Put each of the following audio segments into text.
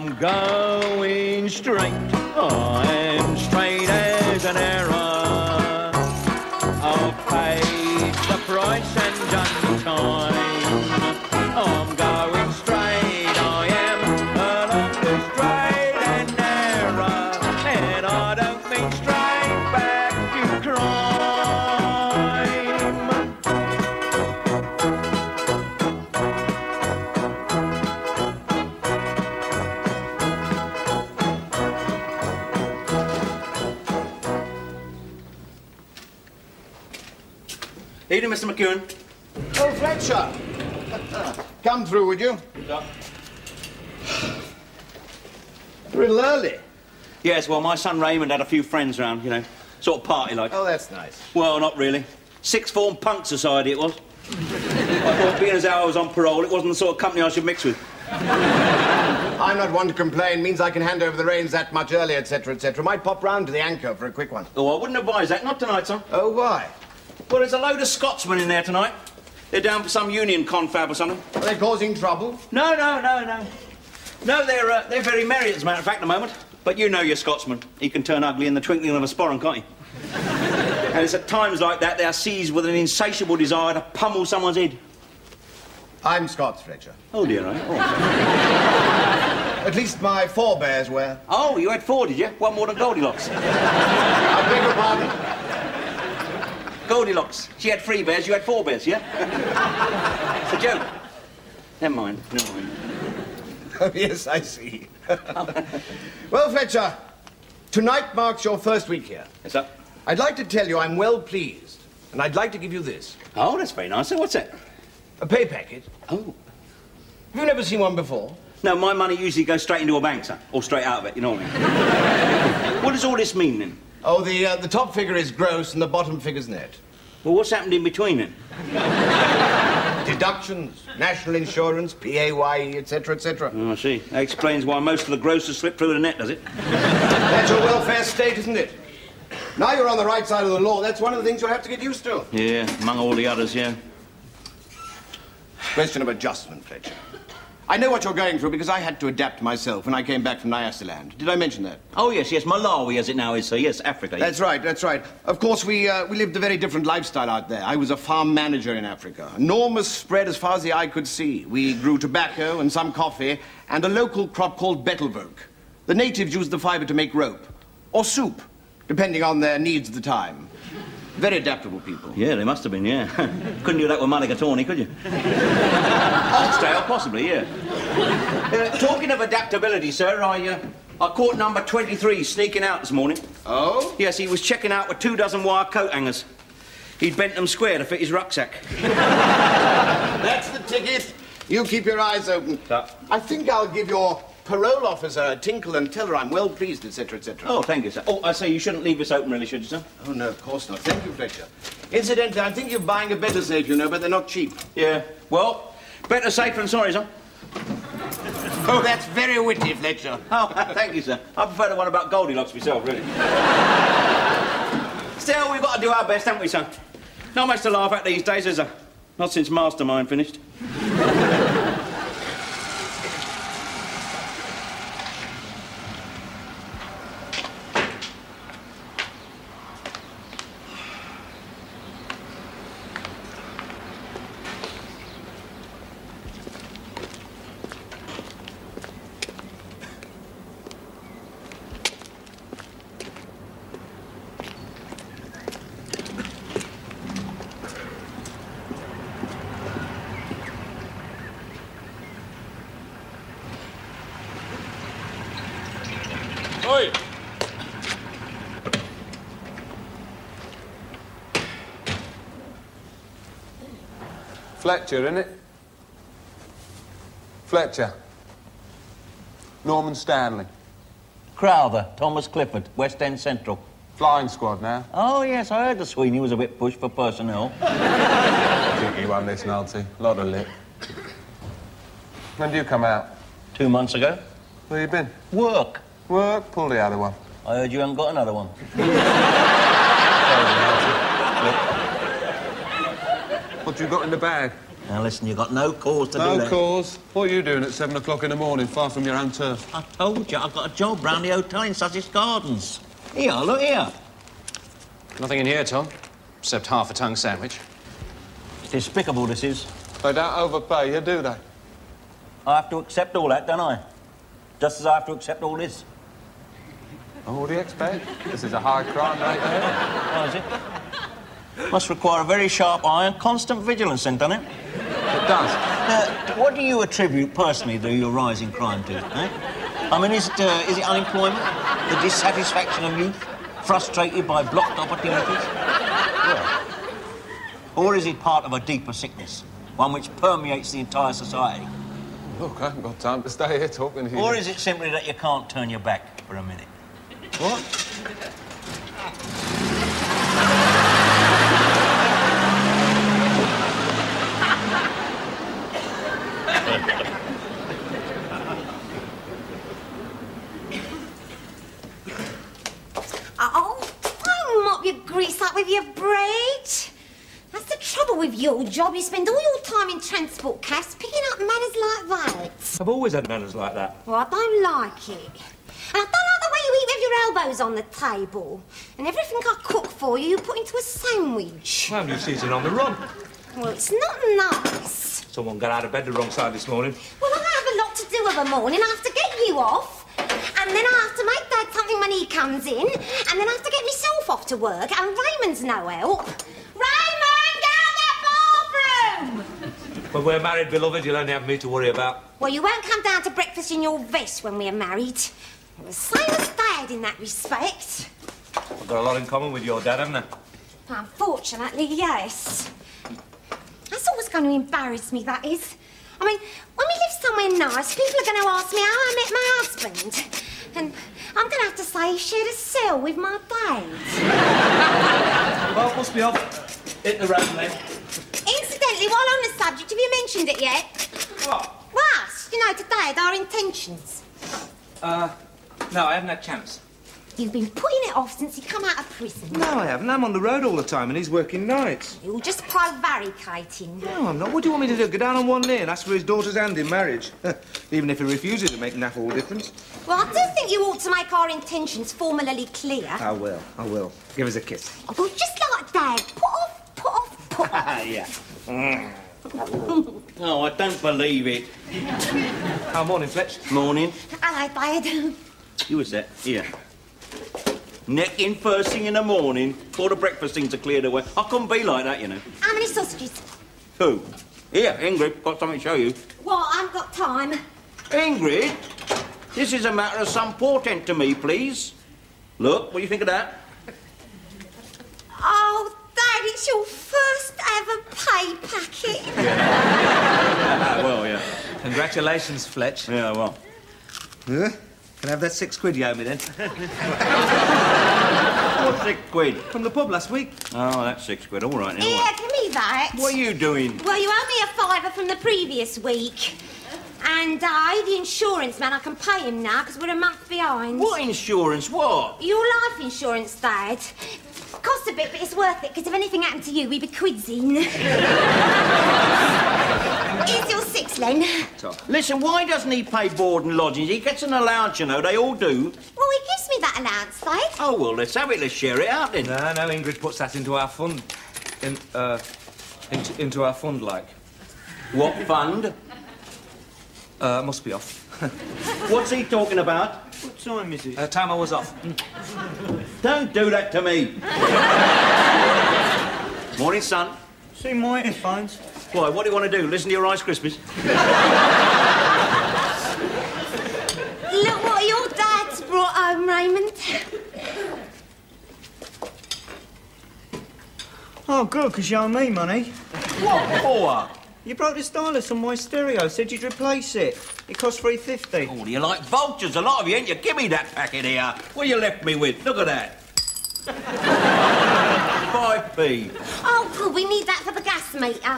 I'm going straight. I'm straight as an arrow. I've paid the price and done the time. I'm going straight, I am, along the straight and narrow. And I don't mean straight back to crime. Evening, Mr. McEwen. Oh, Fletcher. Come through, would you? Yeah. A little early. Yes, well, my son Raymond had a few friends round, you know, sort of party-like. Oh, that's nice. Well, not really. Sixth form punk society it was. I thought, being as how I was on parole, it wasn't the sort of company I should mix with. I'm not one to complain. Means I can hand over the reins that much earlier, etc., etc. Might pop round to the Anchor for a quick one. Oh, I wouldn't advise that. Not tonight, son. Oh, why? Well, there's a load of Scotsmen in there tonight. They're down for some union confab or something. Are they causing trouble? No. No, they're very merry, as a matter of fact, at the moment. But you know your Scotsman. He can turn ugly in the twinkling of a sporran, can't he? And it's at times like that they are seized with an insatiable desire to pummel someone's head. I'm Scots, Fletcher. Oh, dear, right? Oh. At least my forebears were. Oh, you had four, did you? One more than Goldilocks. I beg your pardon? Goldilocks. She had 3 bears, you had 4 bears, yeah? It's a joke. Never mind. Oh, yes, I see. Well, Fletcher, tonight marks your first week here. Yes, sir. I'd like to tell you I'm well pleased, and I'd like to give you this. Oh, that's very nice, sir. What's that? A pay packet. Oh. Have you never seen one before? No, my money usually goes straight into a bank, sir. Or straight out of it, you know what I mean? What does all this mean, then? Oh, the top figure is gross and the bottom figure's net. Well, what's happened in between, then? Deductions, national insurance, PAYE, etc., etc. Oh, I see. That explains why most of the grocers slip through the net, does it? That's your welfare state, isn't it? Now you're on the right side of the law. That's one of the things you'll have to get used to. Yeah, among all the others, yeah. Question of adjustment, Fletcher. I know what you're going through because I had to adapt myself when I came back from Nyasaland. Did I mention that? Oh, yes, Malawi, as it now is, sir. Yes, Africa. That's right, that's right. Of course, we lived a very different lifestyle out there. I was a farm manager in Africa. Enormous spread as far as the eye could see. We grew tobacco and some coffee and a local crop called betelwerk. The natives used the fiber to make rope or soup, depending on their needs at the time. Very adaptable people. Yeah, they must have been, yeah. Couldn't do that with mulligatawny, could you? Oxtail, possibly, yeah. Talking of adaptability, sir, I caught number 23 sneaking out this morning. Oh? Yes, he was checking out with 24 wire coat hangers. He'd bent them square to fit his rucksack. That's the ticket. You keep your eyes open. Sir. I think I'll give your parole officer a tinkle and tell her I'm well pleased, etc., etc. Oh, thank you, sir. Oh, I say you shouldn't leave this open, really, should you, sir? Oh, no, of course not. Thank you, Fletcher. Incidentally, I'm thinking of buying a better safe, you know, but they're not cheap. Yeah. Well, better safe than sorry, sir. Oh, that's very witty, Fletcher. Oh, thank you, sir. I prefer the one about Goldilocks myself, really. Still, we've got to do our best, haven't we, son? Not much to laugh at these days, is there? Not since Mastermind finished. Oi! Fletcher, innit? Fletcher. Norman Stanley. Crowther, Thomas Clifford, West End Central. Flying squad now. Oh, yes, I heard the Sweeney was a bit pushed for personnel. Cheeky one, this, Nancy. Lot of lip. When do you come out? 2 months ago. Where you been? Work. Work? Pull the other one. I heard you haven't got another one. What you got in the bag? Now, listen, you've got no cause to do that. No cause? What are you doing at 7 o'clock in the morning, far from your own turf? I told you, I've got a job round the hotel in Sussex Gardens. Here, look here. Nothing in here, Tom, except half a tongue sandwich. Despicable, this is. They don't overpay you, do they? I have to accept all that, don't I? Just as I have to accept all this. Oh, what do you expect? This is a high crime rate here. How is it? Must require a very sharp eye and constant vigilance, then, doesn't it? It does. What do you attribute personally to your rise in crime to, eh? I mean, is it unemployment? The dissatisfaction of youth? Frustrated by blocked opportunities? Yeah. Or is it part of a deeper sickness? One which permeates the entire society? Look, I haven't got time to stay here talking to you. Or is it simply that you can't turn your back for a minute? What? Oh, I'll mop your grease up with your bread. That's the trouble with your job. You spend all your time in transport cabs picking up manners like that. I've always had manners like that. Well, I don't like it. And I don't like the way you eat with your elbows on the table. And everything I cook for you, you put into a sandwich. Well, you season on the run. Well, it's not nice. Someone got out of bed the wrong side this morning. Well, I have a lot to do of a morning. I have to get you off. And then I have to make Dad something when he comes in. And then I have to get myself off to work. And Raymond's no help. Raymond, get out of that bathroom! When we're married, beloved, you'll only have me to worry about. Well, you won't come down to breakfast in your vest when we're married. You're the same as Dad in that respect. I've got a lot in common with your dad, haven't I? Unfortunately, yes. That's always going to embarrass me, that is. I mean, when we live somewhere nice, people are going to ask me how I met my husband. And I'm going to have to say he shared a cell with my dad. Well, must be off. Hit the road, then. Incidentally, while on the subject, have you mentioned it yet? What? Well, us, you know, to Dad, our intentions. No, I haven't had a chance. You've been putting it off since you come out of prison. No, I haven't. I'm on the road all the time and he's working nights. You're just prevaricating. No, I'm not. What do you want me to do? Go down on one knee and ask for his daughter's hand in marriage? Even if he refuses, it'll make naff all difference. Well, I do think you ought to make our intentions formally clear. I will. I will. Give us a kiss. Oh, well, just like Dad. Put off, put off, put off. Yeah. Oh, I don't believe it. Oh, morning, Fletch. Morning. Hello, Dad. You was that? Here. Neck in first thing in the morning, before the breakfast things are cleared away. I couldn't be like that, you know. How many sausages? Who? Here, Ingrid, got something to show you. What? I haven't got time. Ingrid, this is a matter of some portent to me, please. Look, what do you think of that? Oh, Dad, it's your first ever pay packet. Well, yeah. Congratulations, Fletch. Yeah, well. Huh? Can I have that £6 you owe me, then? What's £6? From the pub last week. Oh, that's £6. All right, then. all Yeah, right. give me that. What are you doing? Well, you owe me a £5 from the previous week. And the insurance man, I can pay him now because we're a month behind. What insurance? What? Your life insurance, Dad. Costs a bit, but it's worth it, because if anything happened to you, we'd be quids in. Here's your 6, Len. Listen, why doesn't he pay board and lodgings? He gets an allowance, you know, they all do. Well, he gives me that allowance, Dad. Oh, well, let's have it, let's share it out then. No, Ingrid puts that into our fund. Into our fund, like. What fund? Must be off. What's he talking about? What time is it? Time I was off. Don't do that to me. Morning, son. See my headphones. Why, what do you want to do? Listen to your Rice Krispies? Look what your dad's brought home, Raymond. Oh, good, because you owe me money. What for? You broke the stylus on my stereo, said you'd replace it. It cost $3.50. Oh, you're like vultures, a lot of you, ain't you? Give me that packet here. What you left me with? Look at that. 5p. Oh, good, we need that for the gas meter.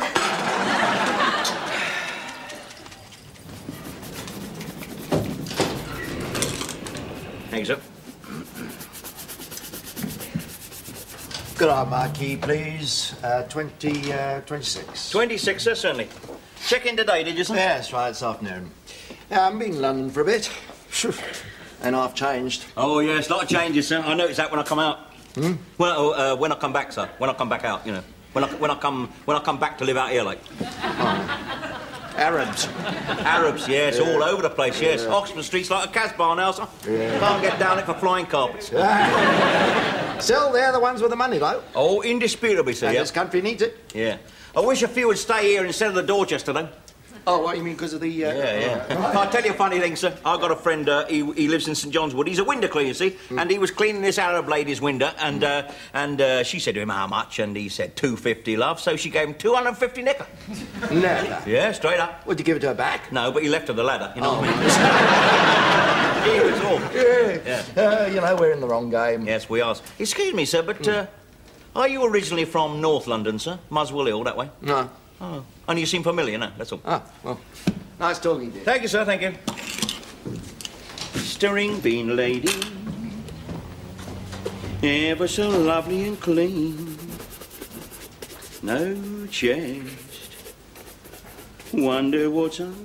Thanks, up. Could I have my key, please? 26. 26, sir, certainly. Check in today, did you, sir? Yes, right, this afternoon. I've been in London for a bit. And I've changed. Oh, yes, a lot of changes, sir. I noticed that when I come out. Hmm? Well, when I come back, sir. When I come back out, you know. When I come back to live out here, like. Oh. Arabs. Arabs, yes, all over the place, yes. Oxford Street's like a Casbah now, sir. Yeah. Can't get down it for flying carpets. Still, they're the ones with the money, though. Oh, indisputably, sir, And yeah. this country needs it. Yeah. I wish a few would stay here instead of the Dorchester, though. Oh, what, you mean because of the... Yeah. I'll tell you a funny thing, sir. I've got a friend, he lives in St John's Wood. He's a window cleaner, you see, and he was cleaning this Arab lady's window, and she said to him, how much? And he said, $250, love. So she gave him 250 nicker. Never. Yeah, straight up. Would you give it to her back? No, but he left her the ladder, you know what I mean? He was all. Yeah. You know, we're in the wrong game. Yes, we are. Excuse me, sir, but are you originally from North London, sir? Muswell Hill, that way? No. Oh. And you seem familiar, no, that's all. Ah, well, nice talking to you. Thank you, sir, thank you. Stirring bean lady, ever so lovely and clean. No chest, wonder what's under.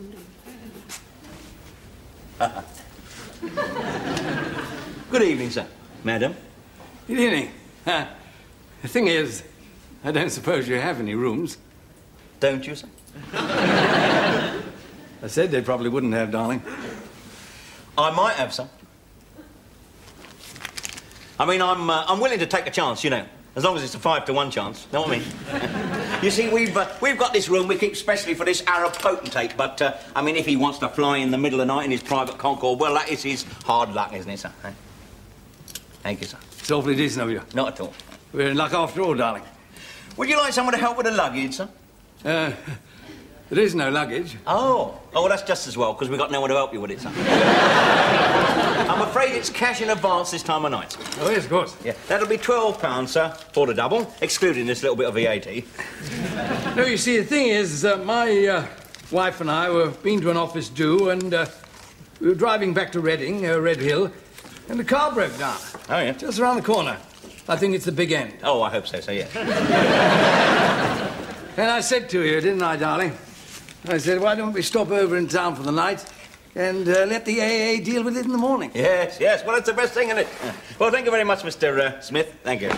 Good evening, sir. Madam. Good evening. The thing is, I don't suppose you have any rooms. Don't you, sir? I said they probably wouldn't have, darling. I might have some. I mean, I'm willing to take a chance, you know, as long as it's a 5-to-1 chance. Know what I mean? You see, we've got this room we keep specially for this Arab potentate, but I mean, if he wants to fly in the middle of the night in his private Concorde, well, that is his hard luck, isn't it, sir? Thank you, sir. It's awfully decent of you. Not at all. We're in luck after all, darling. Would you like someone to help with the luggage, sir? There is no luggage. Oh, well, that's just as well, because we've got no one to help you with it, sir. I'm afraid it's cash in advance this time of night. Oh, yes, of course. Yeah, that'll be £12, sir, for the double, excluding this little bit of VAT. No, you see, the thing is, my wife and I were been to an office do, and we were driving back to Reading, Red Hill, and the car broke down. Oh, yeah? Just around the corner. I think it's the big end. Oh, I hope so, sir, yeah. And I said to you, didn't I, darling? I said, why don't we stop over in town for the night and let the AA deal with it in the morning? Yes, yes. Well, that's the best thing, isn't it? Well, thank you very much, Mr. Smith. Thank you.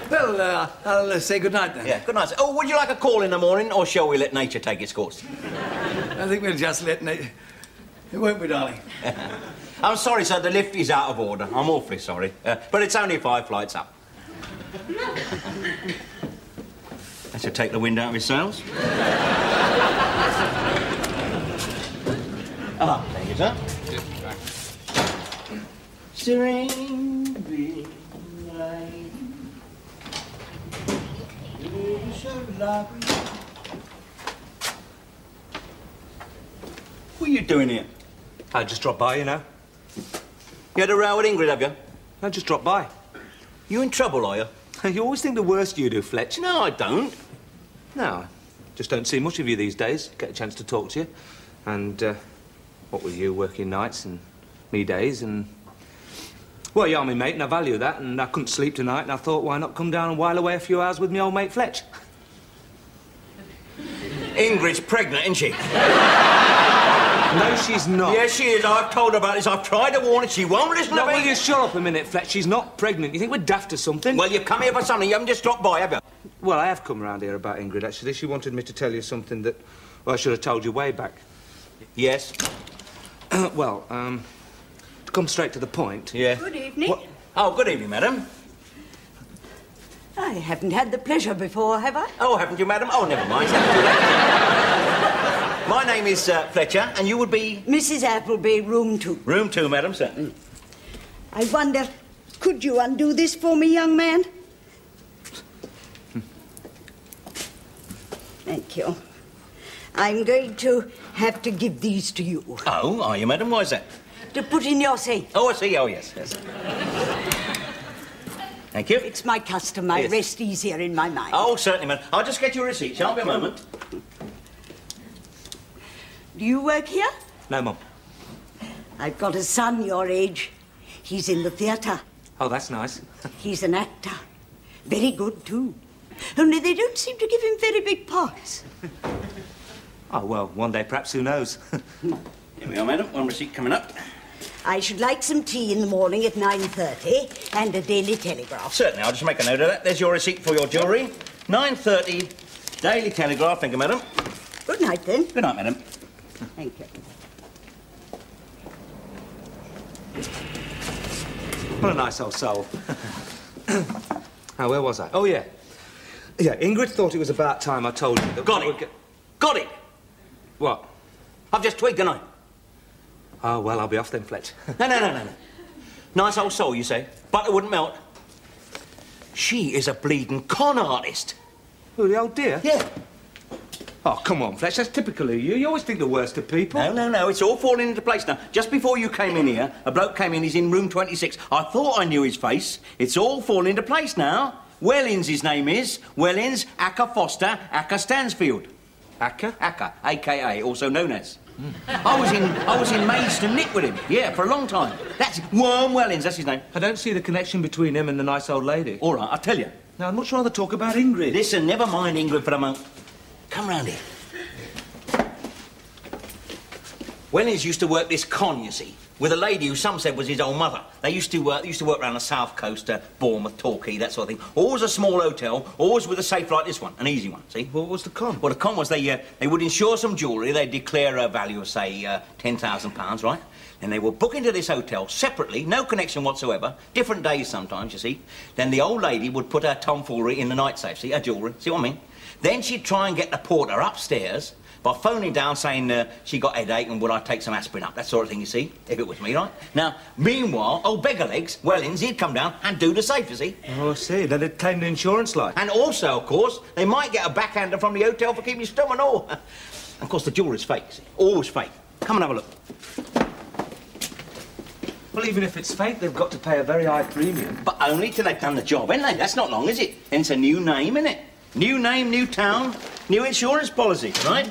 Well, I'll say good night then. Yeah, good night, sir. Oh, would you like a call in the morning, or shall we let nature take its course? I think we'll just let nature... Won't we, darling? I'm sorry, sir. The lift is out of order. I'm awfully sorry. But it's only 5 flights up. That should take the wind out of his sails. Ah, thank you, sir. Stirring bean lady, you're so lovely. What are you doing here? I just dropped by, you know. You had a row with Ingrid, have you? I just dropped by. You in trouble, are you? You always think the worst you do, Fletch. No, I don't. No, I just don't see much of you these days. Get a chance to talk to you. And, what with you working nights and me days and... Well, you're my mate and I value that, and I couldn't sleep tonight and I thought, why not come down and while away a few hours with me old mate Fletch? Ingrid's pregnant, isn't she? No, she's not. Yes, she is. I've told her about this. I've tried to warn her. She won't listen to me. Will you shut up a minute, Fletch? She's not pregnant. You think we're daft or something? Well, you've come here for something. You haven't just dropped by, have you? Well, I have come round here about Ingrid, actually. She wanted me to tell you something that, well, I should have told you way back. Yes? Well, to come straight to the point... Yeah. Good evening. What? Oh, good evening, madam. I haven't had the pleasure before, have I? Oh, haven't you, madam? Oh, never mind. My name is Fletcher, and you would be... Mrs. Appleby, room 2. Room 2, madam, sir. I wonder, could you undo this for me, young man? Thank you. I'm going to have to give these to you. Oh, are you, madam? Why is that? To put in your safe. Oh, I see. Oh, yes, yes. Thank you. It's my custom. I rest easier in my mind. Oh, certainly, madam. I'll just get your receipt. Shall be a moment. Do you work here? No, Mum. I've got a son your age. He's in the theatre. Oh, that's nice. He's an actor. Very good, too. Only they don't seem to give him very big parts. Oh, well, one day perhaps, who knows? Here we are, madam. One receipt coming up. I should like some tea in the morning at 9:30 and a Daily Telegraph. Certainly, I'll just make a note of that. There's your receipt for your jewellery. 9:30, Daily Telegraph. Thank you, madam. Good night, then. Good night, madam. Thank you. What a nice old soul. Now, where was I? Oh, yeah. Yeah, Ingrid thought it was about time I told you that... Got it! Got it! What? I've just twigged, haven't I? Oh, well, I'll be off then, Fletch. No. Nice old soul, you say? Butter wouldn't melt. She is a bleeding con artist. Who, the old dear? Yeah. Oh, come on, Fletch, that's typical of you. You always think the worst of people. No, it's all falling into place now. Just before you came in here, a bloke came in, he's in room 26. I thought I knew his face. It's all falling into place now. Wellins, his name is. Wellins, Acker Foster, Acker Stansfield. Acker? Acker, a.k.a., also known as. I was in Maidstone knit with him, yeah, for a long time. That's Worm Wellins, that's his name. I don't see the connection between him and the nice old lady. All right, I'll tell you. Now, I'd much rather talk about Ingrid. Listen, never mind Ingrid for a moment. Come round here. Wellins used to work this con, you see, with a lady who some said was his own mother. They used to work around the south coast, Bournemouth, Torquay, that sort of thing. Always a small hotel, always with a safe like this one, an easy one, see? What was the con? Well, the con was they would insure some jewellery, they'd declare a value of, say, £10,000, right? And they would book into this hotel separately, no connection whatsoever, different days sometimes, you see. Then the old lady would put her tomfoolery in the night safe, see, her jewellery, see what I mean? Then she'd try and get the porter upstairs by phoning down saying she got a headache and would I take some aspirin up, that sort of thing, you see, if it was me, right? Now, meanwhile, old Beggarlegs, Wellins, he'd come down and do the safe, you see. Oh, I see. They'd claim the insurance like. And also, of course, they might get a backhander from the hotel for keeping you stum and all. Of course, the jewellery's fake, see? Always fake. Come and have a look. Well, even if it's fake, they've got to pay a very high premium. But only till they've done the job, ain't they? That's not long, is it? And it's a new name, isn't it? New name, new town, new insurance policy, right?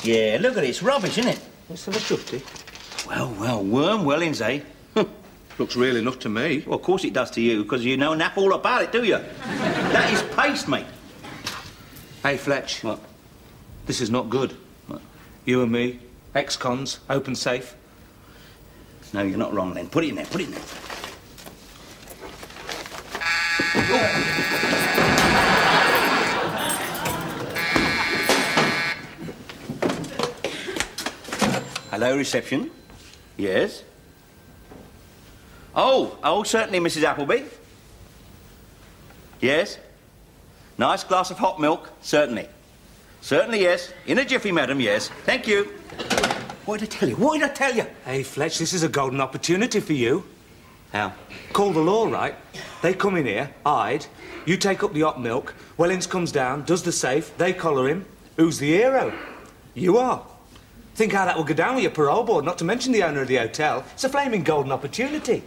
Yeah, look at it, it's rubbish, isn't it? What's the shufty? Well, Worm Wellins, eh? Looks real enough to me. Well, of course it does to you, because you know nap all about it, do you? That is paste, mate. Hey, Fletch. What? This is not good. What? You and me, ex-cons, open safe. No, you're not wrong, then. Put it in there, put it in there. Hello, reception. Yes? Oh, certainly, Mrs. Appleby. Yes? Nice glass of hot milk? Certainly. Certainly, yes. In a jiffy, madam, yes. Thank you. What did I tell you? What did I tell you? Hey, Fletch, this is a golden opportunity for you. How? Call the law, right? They come in here, hide, you take up the hot milk, Wellins comes down, does the safe, they collar him. Who's the hero? You are. Think how that will go down with your parole board, not to mention the owner of the hotel. It's a flaming golden opportunity.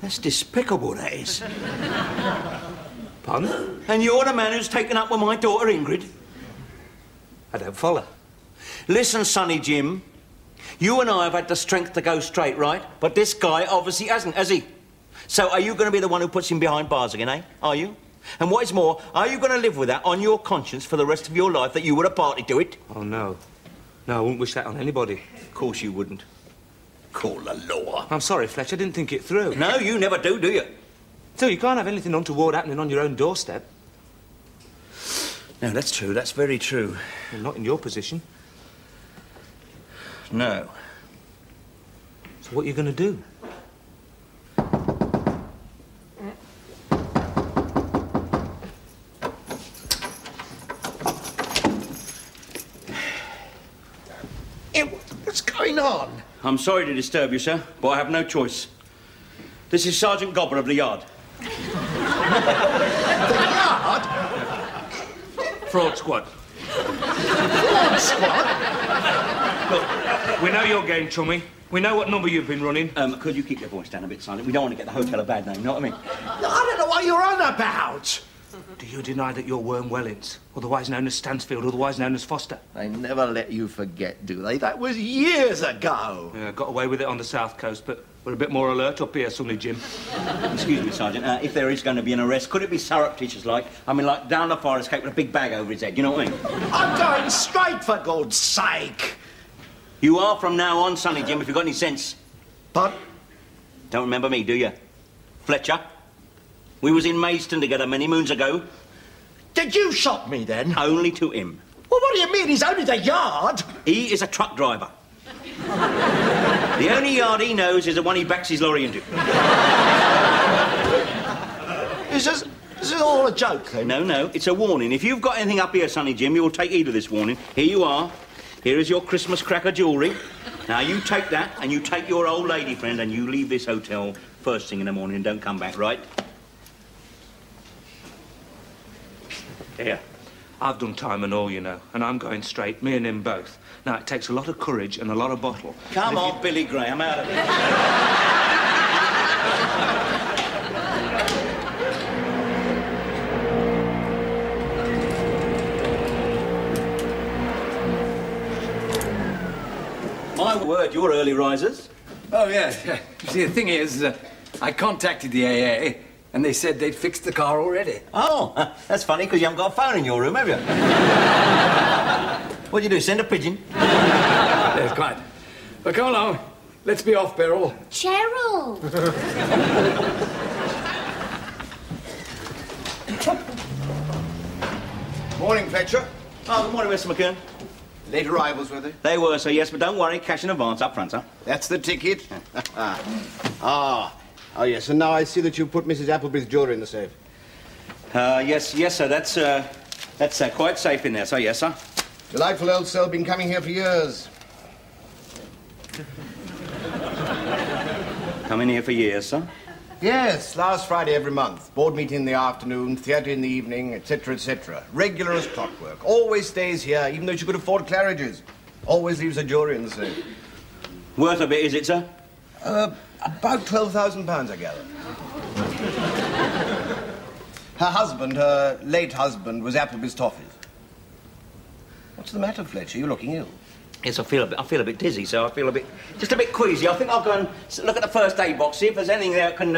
That's despicable, that is. Pardon? And you're the man who's taken up with my daughter, Ingrid? I don't follow. Listen, Sonny Jim, you and I have had the strength to go straight, right? But this guy obviously hasn't, has he? So are you going to be the one who puts him behind bars again, eh? Are you? And what is more, are you going to live with that on your conscience for the rest of your life, that you were a party to it? Oh, no. No, I wouldn't wish that on anybody. Of course you wouldn't. Call the law. I'm sorry, Fletch, I didn't think it through. No, you never do you? So you can't have anything untoward happening on your own doorstep. No, that's true. That's very true. Well, not in your position. No. So what are you going to do? What's going on? I'm sorry to disturb you, sir, but I have no choice. This is Sergeant Gobber of the Yard. The Yard? Fraud squad. Fraud squad? Look, we know your game, chummy. We know what number you've been running. Could you keep your voice down a bit, Silent? We don't want to get the hotel a bad name, you know what I mean? I don't know what you're on about. Do you deny that you're Worm Wellins, otherwise known as Stansfield, otherwise known as Foster? They never let you forget, do they? That was years ago. Yeah, got away with it on the south coast, but We're a bit more alert up here, Sonny Jim. Excuse me, Sergeant. If there is going to be an arrest, could it be surreptitious like? I mean, like down the fire escape with a big bag over his head, you know what I mean? I'm going straight, for God's sake. You are from now on, Sonny Jim, if you've got any sense. But... Don't remember me, do you? Fletcher? We was in Maidstone together many moons ago. Did you shot me, then? Only to him. Well, what do you mean? He's only the yard. He is a truck driver. The only yard he knows is the one he backs his lorry into. Is this all a joke, then? No, no, it's a warning. If you've got anything up here, Sonny Jim, you'll take heed of this warning. Here you are. Here is your Christmas cracker jewellery. Now, you take that, and you take your old lady friend, and you leave this hotel first thing in the morning and don't come back, right? Here. I've done time and all, you know, and I'm going straight, me and him both. Now, it takes a lot of courage and a lot of bottle. Come on, Billy Gray, I'm out of here. My word, you're early risers. Oh, yes. You see, the thing is, I contacted the AA, and they said they'd fixed the car already. Oh, that's funny, because you haven't got a phone in your room, have you? What'd you do, send a pigeon? Yes, quite. Well, come along. Let's be off, Beryl. Cheryl! Morning, Fletcher. Oh, good morning, Mr. McKeon. Late arrivals, were they? They were, sir, yes, but don't worry, cash in advance up front, sir. That's the ticket. Oh, yes, and now I see that you put Mrs. Appleby's jewellery in the safe. Yes, sir, that's quite safe in there, sir, yes, sir. Delightful old soul, been coming here for years. Come in here for years, sir? Yes, last Friday every month. Board meeting in the afternoon, theatre in the evening, etc., etc. Regular as clockwork. Always stays here, even though she could afford Claridge's. Always leaves her jewellery in the safe. Worth a bit, is it, sir? About £12,000, I gather. Her husband, her late husband, was Appleby's toffees. What's the matter, Fletcher? You're looking ill. Yes, I feel a bit dizzy, so I feel just a bit queasy. I think I'll go and look at the first aid box, see if there's anything there that can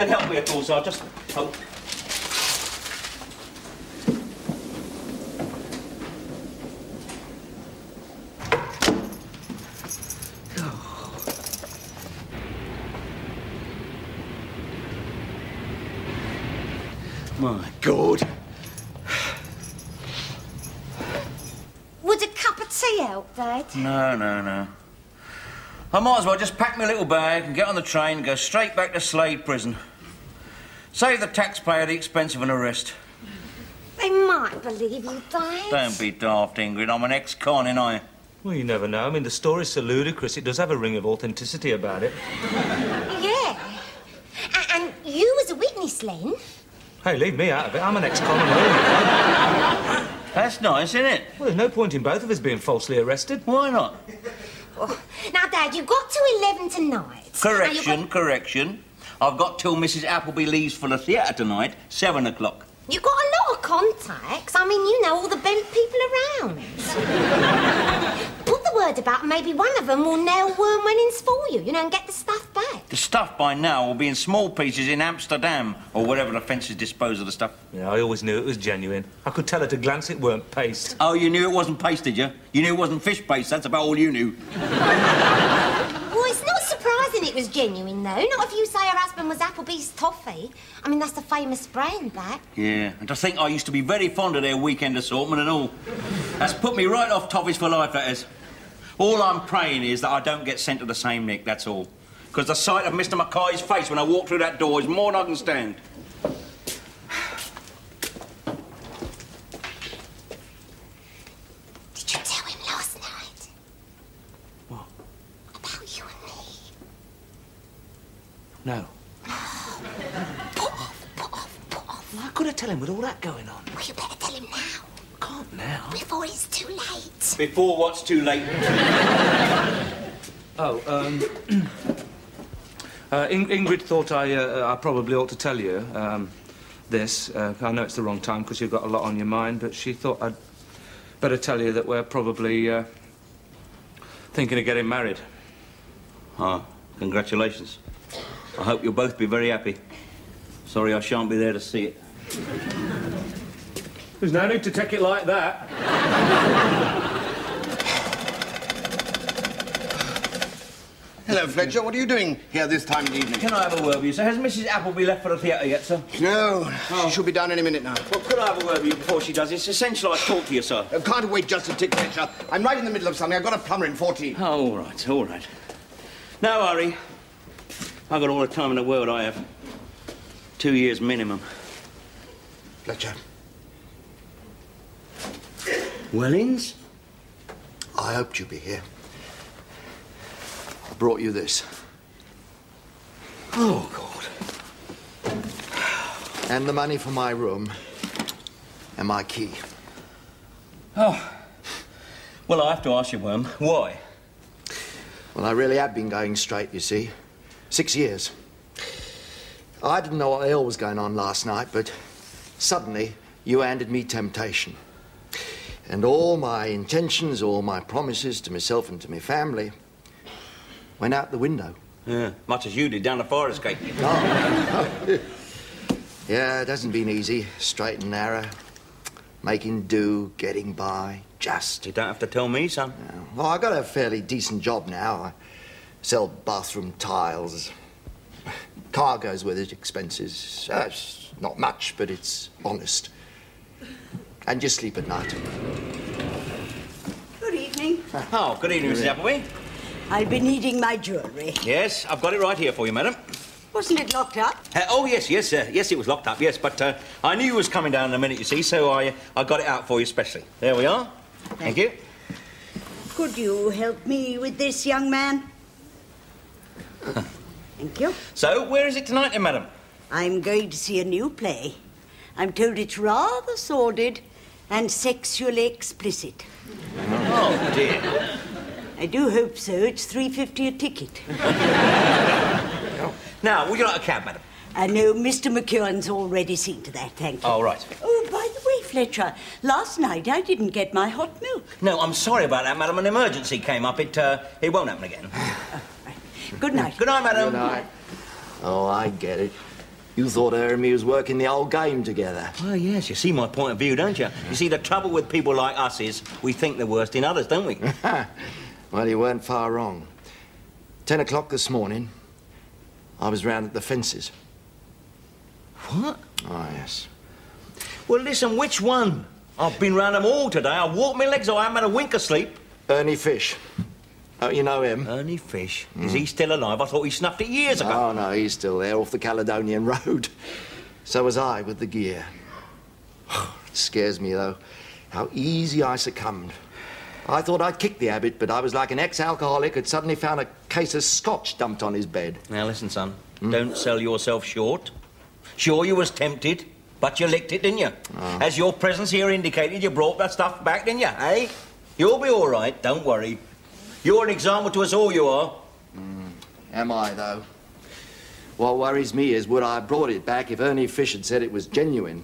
help me at all. So I'll just hope. My God. Would a cup of tea help, Dad? No. I might as well just pack my little bag and get on the train and go straight back to Slade Prison. Save the taxpayer the expense of an arrest. They might believe you, Dad. Don't be daft, Ingrid. I'm an ex-con, ain't I? Well, you never know. I mean, the story's so ludicrous, it does have a ring of authenticity about it. Yeah. And you was a witness, Len. Hey, leave me out of it. I'm an ex-con and all. That's nice, isn't it? Well, there's no point in both of us being falsely arrested. Why not? Oh. Now, Dad, you've got till 11 tonight. Correction. I've got till Mrs. Appleby leaves for the theatre tonight, 7 o'clock. You've got a lot of contacts. I mean, you know all the bent people around. Put the word about maybe one of them will nail worm winnings for you, and get the stuff back. The stuff by now will be in small pieces in Amsterdam, or whatever the fences dispose of the stuff. Yeah, I always knew it was genuine. I could tell at a glance it weren't paste. Oh, you knew it wasn't paste, did you? You knew it wasn't fish paste, that's about all you knew. Well, it's not surprising it was genuine, though. Not if you say her husband was Appleby's toffee. I mean, that's the famous brand, that. Yeah, and to think I used to be very fond of their weekend assortment and all. That's put me right off toffees for life, that is. All I'm praying is that I don't get sent to the same nick, that's all. Because the sight of Mr. Mackay's face when I walk through that door is more than I can stand. Did you tell him last night? What? About you and me. No. Put off. Well, I could have told him with all that going on. Well, you better tell him now. Can't now. Before it's too late. Before what's too late? Ingrid thought I probably ought to tell you this. I know it's the wrong time because you've got a lot on your mind, but she thought I'd better tell you that we're probably thinking of getting married. Oh, congratulations. I hope you'll both be very happy. Sorry I shan't be there to see it. There's no need to take it like that. Hello, Fletcher. What are you doing here this time of the evening? Can I have a word with you, sir? Has Mrs. Appleby left for the theatre yet, sir? No. She should be down any minute now. Well, could I have a word with you before she does? It's essential I talk to you, sir. Can't wait just a tick, Fletcher. I'm right in the middle of something. I've got a plumber in 14. Oh, all right, all right. No hurry. I've got all the time in the world, I have. 2 years minimum. Fletcher. Wellings? I hoped you'd be here. I brought you this. Oh, God. And the money for my room. And my key. Oh. Well, I have to ask you, Worm, why? Well, I really have been going straight, you see. 6 years. I didn't know what the hell was going on last night, but suddenly you handed me temptation. And all my intentions, all my promises to myself and to my family went out the window. Yeah, much as you did down the fire escape. Oh. Yeah, it hasn't been easy. Straight and narrow. Making do, getting by, just. You don't have to tell me, son. No. Well, I got a fairly decent job now. I sell bathroom tiles. Car goes with it, expenses. It's not much, but it's honest. And you sleep at night. Good evening. Oh, good evening, Mrs. Appleby. I've been needing my jewellery. Yes, I've got it right here for you, madam. Wasn't it locked up? Oh, yes, it was locked up, yes, but I knew you was coming down in a minute, you see, so I got it out for you specially. There we are. Thank you. Could you help me with this, young man? Thank you. So, where is it tonight, then, madam? I'm going to see a new play. I'm told it's rather sordid and sexually explicit. Oh, dear. I do hope so. It's $3.50 a ticket. Now, would you like a cab, madam? No, Mr. McEwen's already seen to that, thank you. Oh, right. Oh, by the way, Fletcher, last night I didn't get my hot milk. No, I'm sorry about that, madam. An emergency came up. It won't happen again. Right. Good night. Good night, madam. Good night. Oh, I get it. You thought her and me was working the old game together. Well, yes, you see my point of view, don't you? You see, the trouble with people like us is we think the worst in others, don't we? Well, you weren't far wrong. 10 o'clock this morning, I was round at the fences. What? Oh, yes. Well, listen, which one? I've been round them all today. I've walked my legs, I haven't had a wink of sleep. Ernie Fish. Oh, you know him? Ernie Fish? Is he still alive? I thought he snuffed it years ago. Oh, no, he's still there off the Caledonian Road. So was I with the gear. It scares me, though, how easy I succumbed. I thought I'd kicked the habit, but I was like an ex-alcoholic who'd suddenly found a case of scotch dumped on his bed. Now, listen, son, don't sell yourself short. Sure, you was tempted, but you licked it, didn't you? Oh. As your presence here indicated, you brought that stuff back, didn't you, eh? You'll be all right, don't worry. You're an example to us all, you are. Am I, though? What worries me is would I have brought it back if Ernie Fish had said it was genuine?